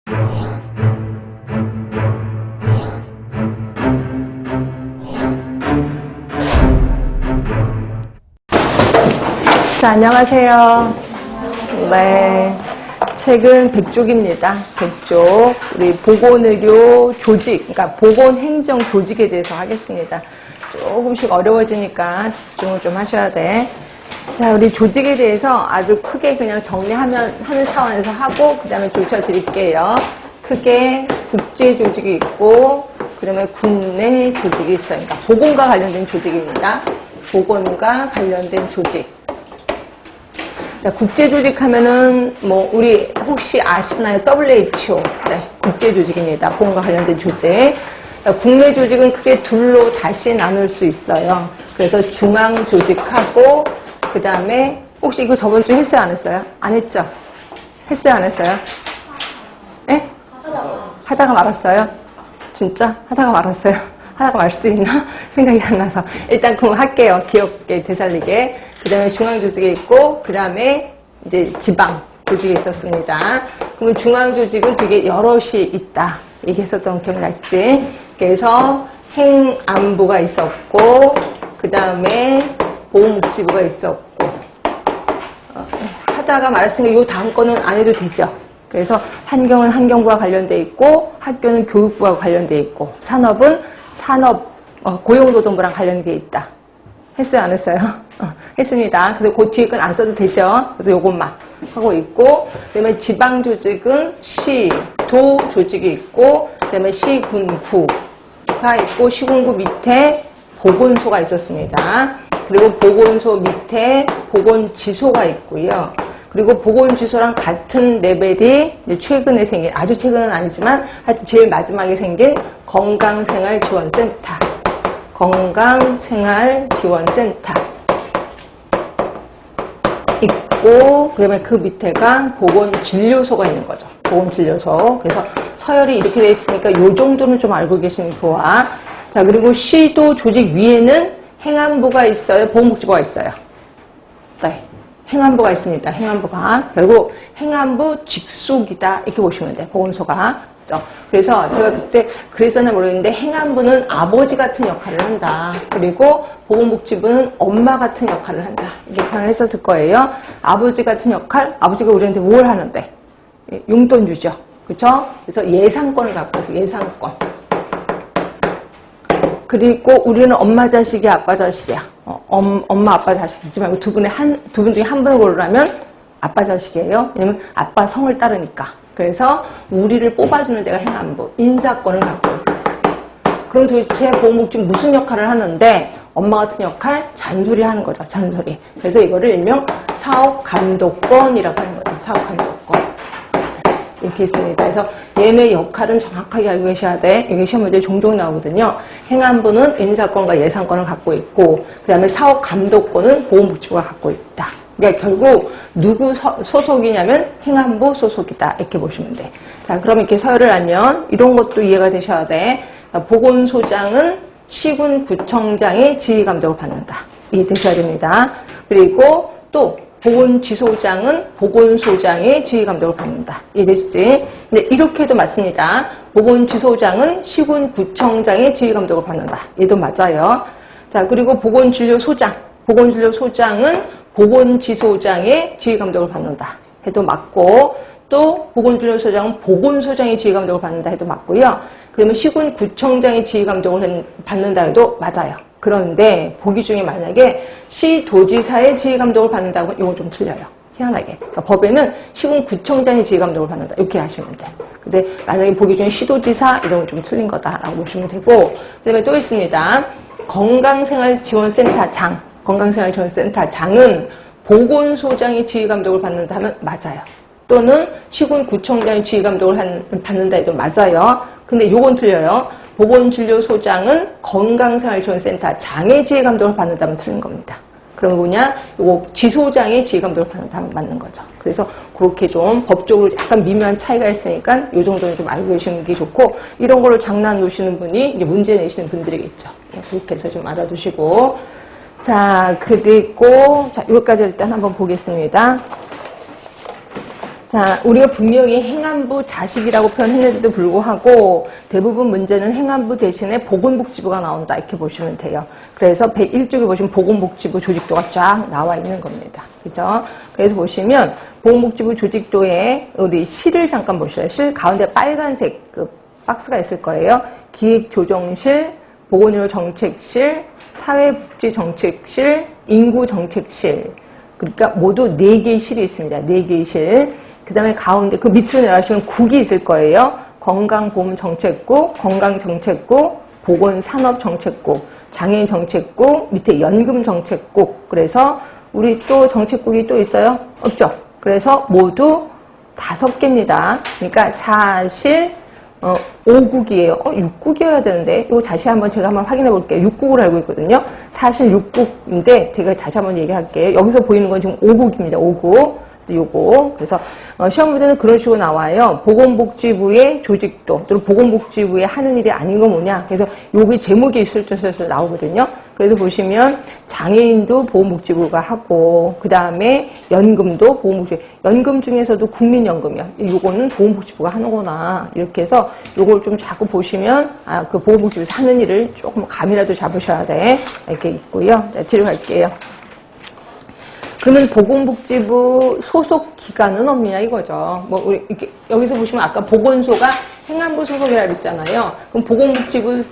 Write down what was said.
자, 안녕하세요. 네. 책은 100쪽입니다. 100쪽. 우리 보건의료 조직, 그러니까 보건행정 조직에 대해서 하겠습니다. 조금씩 어려워지니까 집중을 좀 하셔야 돼. 자, 우리 조직에 대해서 아주 크게 그냥 정리하는 차원에서 하고, 그 다음에 조쳐드릴게요. 크게 국제조직이 있고, 그 다음에 국내 조직이 있어요. 그러니까 보건과 관련된 조직입니다. 보건과 관련된 조직. 자, 국제조직 하면은, 우리 혹시 아시나요? WHO. 네, 국제조직입니다. 보건과 관련된 조직. 자, 국내 조직은 크게 둘로 다시 나눌 수 있어요. 그래서 중앙조직하고, 그 다음에, 혹시 이거 저번 주에 했어요? 안 했어요? 안 했죠? 했어요? 안 했어요? 예? 하다가 말았어요? 진짜? 하다가 말았어요? 하다가 말 수도 있나? 생각이 안 나서. 일단 그럼 할게요. 귀엽게, 되살리게. 그 다음에 중앙조직에 있고, 그 다음에 이제 지방 조직에 있었습니다. 그러면 중앙조직은 되게 여럿이 있다. 얘기했었던 기억났지? 그래서 행안부가 있었고, 그 다음에 보건복지부가 있었고, 하다가 말았으니까 이 다음 거는 안 해도 되죠. 그래서 환경은 환경부와 관련돼 있고, 학교는 교육부와 관련돼 있고, 산업은 고용노동부랑 관련돼 있다. 했어요? 안 했어요? 했습니다. 그래서 그 뒤에 건 안 써도 되죠. 그래서 요것만 하고 있고, 그 다음에 지방조직은 시, 도 조직이 있고, 그 다음에 시, 군, 구가 있고, 시군구 밑에 보건소가 있었습니다. 그리고 보건소 밑에 보건지소가 있고요. 그리고 보건지소랑 같은 레벨이 이제 최근에 생긴, 아주 최근은 아니지만 하여튼 제일 마지막에 생긴 건강생활지원센터. 건강생활지원센터 있고, 그 다음에 그 밑에가 보건진료소가 있는 거죠. 보건진료소. 그래서 서열이 이렇게 되어 있으니까 요 정도는 좀 알고 계시면 좋아. 자, 그리고 시도 조직 위에는 행안부가 있어요? 보건복지부가 있어요? 네. 행안부가 있습니다. 행안부가. 결국 행안부 직속이다. 이렇게 보시면 돼요. 보건소가. 그래서 제가 그때 그랬었나 모르겠는데 행안부는 아버지 같은 역할을 한다. 그리고 보건복지부는 엄마 같은 역할을 한다. 이렇게 표현을 했었을 거예요. 아버지 같은 역할? 아버지가 우리한테 뭘 하는데? 용돈 주죠. 그렇죠? 그래서 예산권을 갖고 있어요. 예산권. 그리고 우리는 엄마 자식이야, 아빠 자식이야. 엄마, 아빠 자식이지 말고 두 분 중에 한 분을 고르라면 아빠 자식이에요. 왜냐면 아빠 성을 따르니까. 그래서 우리를 뽑아주는 데가 행안부. 인사권을 갖고 있어요. 그럼 도대체 보건복지부 무슨 역할을 하는데 엄마 같은 역할? 잔소리 하는 거죠. 잔소리. 그래서 이거를 일명 사업감독권이라고 하는 거죠. 사업감독권. 이렇게 있습니다. 그래서 얘네 역할은 정확하게 알고 계셔야 돼. 이게 시험 문제 종종 나오거든요. 행안부는 인사권과 예산권을 갖고 있고, 그 다음에 사업감독권은 보건복지부가 갖고 있다. 그러니까 결국 누구 소속이냐면 행안부 소속이다. 이렇게 보시면 돼. 자, 그럼 이렇게 서열을 알면 이런 것도 이해가 되셔야 돼. 보건소장은 시군구청장의 지휘감독을 받는다. 이해되셔야 됩니다. 그리고 또 보건지소장은 보건소장의 지휘감독을 받는다. 이해되시지? 근데 이렇게도 맞습니다. 보건지소장은 시군구청장의 지휘감독을 받는다. 얘도 맞아요. 자, 그리고 보건진료소장은 보건지소장의 지휘감독을 받는다. 해도 맞고, 또 보건진료소장은 보건소장의 지휘감독을 받는다. 해도 맞고요. 그 다음에 시군구청장의 지휘감독을 받는다. 해도 맞아요. 그런데 보기 중에 만약에 시도지사의 지휘감독을 받는다고 하면 이건 좀 틀려요. 희한하게. 그러니까 법에는 시군구청장의 지휘감독을 받는다. 이렇게 하시면 돼. 근데 만약에 보기 중에 시도지사 이런 건 좀 틀린 거다라고 보시면 되고, 그 다음에 또 있습니다. 건강생활지원센터장. 건강생활지원센터장은 보건소장의 지휘감독을 받는다 하면 맞아요. 또는 시군구청장의 지휘감독을 받는다 해도 맞아요. 근데 요건 틀려요. 보건진료소장은 건강생활지원센터장의 지휘감독을 받는다면 틀린 겁니다. 그럼 뭐냐? 요거 지소장의 지휘감독을 받는다면 맞는 거죠. 그래서 그렇게 좀 법적으로 약간 미묘한 차이가 있으니까 요 정도는 좀 알고 계시는 게 좋고, 이런 거를 장난 놓으시는 분이 이제 문제 내시는 분들이겠죠. 그렇게 해서 좀 알아두시고. 자, 그리고, 자, 여기까지 일단 한번 보겠습니다. 자, 우리가 분명히 행안부 자식이라고 표현했는데도 불구하고 대부분 문제는 행안부 대신에 보건복지부가 나온다 이렇게 보시면 돼요. 그래서 101쪽에 보시면 보건복지부 조직도가 쫙 나와 있는 겁니다. 그죠? 그래서 보시면 보건복지부 조직도에 우리 실을 잠깐 보셔요. 실 가운데 빨간색 그 박스가 있을 거예요. 기획조정실, 보건의료정책실, 사회복지정책실, 인구정책실. 그러니까 모두 4개의 실이 있습니다. 4개의 실. 그 다음에 가운데 그 밑으로 내려가시면 국이 있을 거예요. 건강보험정책국, 건강정책국, 보건산업정책국, 장애인정책국, 밑에 연금정책국. 그래서 우리 또 정책국이 또 있어요? 없죠? 그래서 모두 5개입니다. 그러니까 사실 5국이에요. 6국이어야 되는데 이거 다시 한번 제가 한번 확인해 볼게요. 6국으로 알고 있거든요. 사실 6국인데 제가 다시 한번 얘기할게요. 여기서 보이는 건 지금 5국입니다. 5국. 요거. 그래서 시험 문제는 그런 식으로 나와요. 보건복지부의 조직도 또는 보건복지부의 하는 일이 아닌 건 뭐냐. 그래서 요게 제목이 있을 듯해서 나오거든요. 그래서 보시면 장애인도 보건복지부가 하고 그 다음에 연금도 보건복지부. 연금 중에서도 국민연금이요. 요거는 보건복지부가 하는구나. 이렇게 해서 요걸 좀 자꾸 보시면 그 보건복지부에서 하는 일을 조금 감이라도 잡으셔야 돼. 이렇게 있고요. 자, 뒤로 갈게요. 그러면 보건복지부 소속 기관은 없느냐 이거죠. 뭐 우리 이렇게 여기서 보시면 아까 보건소가 행안부 소속이라 그랬잖아요. 그럼 보건복지부